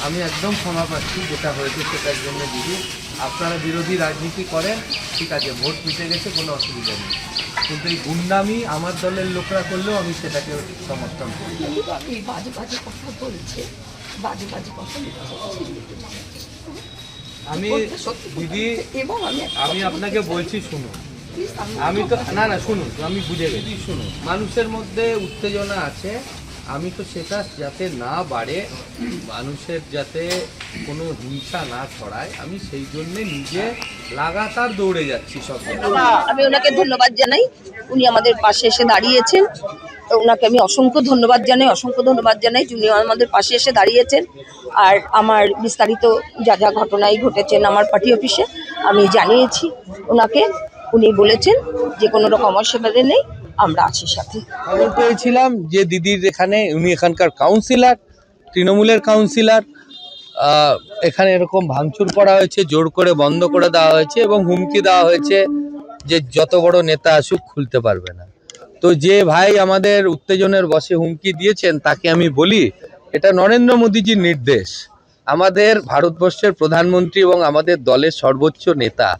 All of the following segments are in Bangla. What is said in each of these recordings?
আমি একদম ক্ষমা পাচ্ছি, যেটা হয়েছে সেটার জন্য দিদি। আপনারা বিরোধী রাজনীতি করেন, ঠিক আছে, ভোট মিটে গেছে, কোনো অসুবিধা নেই, কিন্তু এই গুন্ডামি আমার দলের লোকরা করলেও আমি সেটাকে সমর্থন করি। আমি বাজে বাজে কথা বলছে, বাজে বাজে কথা আমি দিদি, এবং আমি আপনাকে বলছি শুনুন, আমি তো না শুনুন, আমি বুঝে গেছি, শুনুন, মানুষের মধ্যে উত্তেজনা আছে, আমি তো সেটা যাতে না বাড়ে, মানুষের যাতে কোনো হিংসা না ছড়ায়, আমি সেই জন্যে নিজে লাগাতার দৌড়ে যাচ্ছি সব জায়গায়। আমি ওনাকে ধন্যবাদ জানাই, উনি আমাদের পাশে এসে দাঁড়িয়েছেন, ওনাকে আমি অসংখ্য ধন্যবাদ জানাই যিনি আমাদের পাশে এসে দাঁড়িয়েছেন। আর আমার বিস্তারিত যা যা ঘটনাই ঘটেছেন আমার পার্টি অফিসে আমি জানিয়েছি ওনাকে, উনি বলেছেন যে কোনো রকম অসুবিধা নেই, আমরা আছি সাথে। খবর পেয়েছিলাম যে দিদির এখানে, উনি এখানকার কাউন্সিলর, তৃণমূলের কাউন্সিলর, এখানে এরকম ভাঙচুর করা হয়েছে, জোর করে বন্ধ করে দেওয়া হয়েছে এবং হুমকি দেওয়া হয়েছে যে যত বড় নেতা আসুক খুলতে পারবে না। তো যে ভাই আমাদের উত্তেজনের বশে হুমকি দিয়েছেন তাকে আমি বলি, এটা নরেন্দ্র মোদীজির নির্দেশ, আমাদের ভারতবর্ষের প্রধানমন্ত্রী এবং আমাদের দলের সর্বোচ্চ নেতা।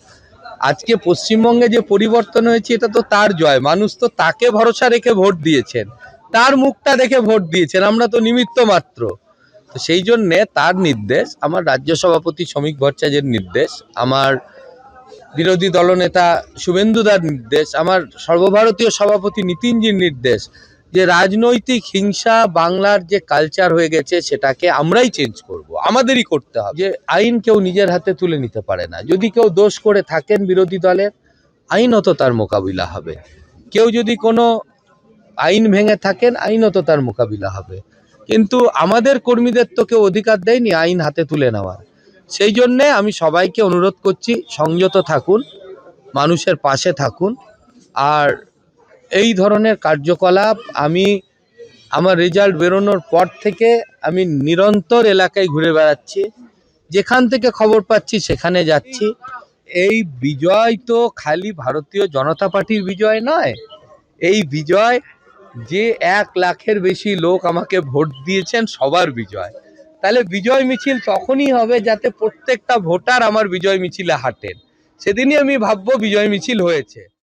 আজকে পশ্চিমবঙ্গে যে পরিবর্তন হয়েছে এটা তো তার জয়, মানুষ তো তাকে ভরসা রেখে ভোট দিয়েছেন, তার মুখটা দেখে ভোট দিয়েছেন, আমরা তো নিমিত্ত মাত্র। তো সেই জন্যে তার নির্দেশ, আমার রাজ্য সভাপতি শ্রমিক ভট্টাচার্যের নির্দেশ, আমার বিরোধী দলনেতা শুভেন্দুদার নির্দেশ, আমার সর্বভারতীয় সভাপতি নীতিনজির নির্দেশ, যে রাজনৈতিক হিংসা বাংলার যে কালচার হয়ে গেছে সেটাকে আমরাই চেঞ্জ করব, আমাদেরই করতে হবে। যে আইন কেউ নিজের হাতে তুলে নিতে পারে না, যদি কেউ দোষ করে থাকেন বিরোধী দলের, আইনত তার মোকাবিলা হবে, কেউ যদি কোনো আইন ভেঙে থাকেন আইনত তার মোকাবিলা হবে, কিন্তু আমাদের কর্মীদের তো কেউ অধিকার দেয়নি আইন হাতে তুলে নেওয়ার। সেই জন্যে আমি সবাইকে অনুরোধ করছি, সংযত থাকুন, মানুষের পাশে থাকুন। আর এই ধরনের কার্যকলাপ আমি আমার রেজাল্ট বেরোনোর পর থেকে আমি নিরন্তর এলাকায় ঘুরে বেড়াচ্ছি, যেখান থেকে খবর পাচ্ছি সেখানে যাচ্ছি। এই বিজয় তো খালি ভারতীয় জনতা পার্টির বিজয় নয়, এই বিজয় যে 1 লাখের বেশি লোক আমাকে ভোট দিয়েছেন সবার বিজয়। তাহলে বিজয় মিছিল তখনই হবে যাতে প্রত্যেকটা ভোটার আমার বিজয় মিছিলে হাঁটেন, সেদিনই আমি ভাববো বিজয় মিছিল হয়েছে।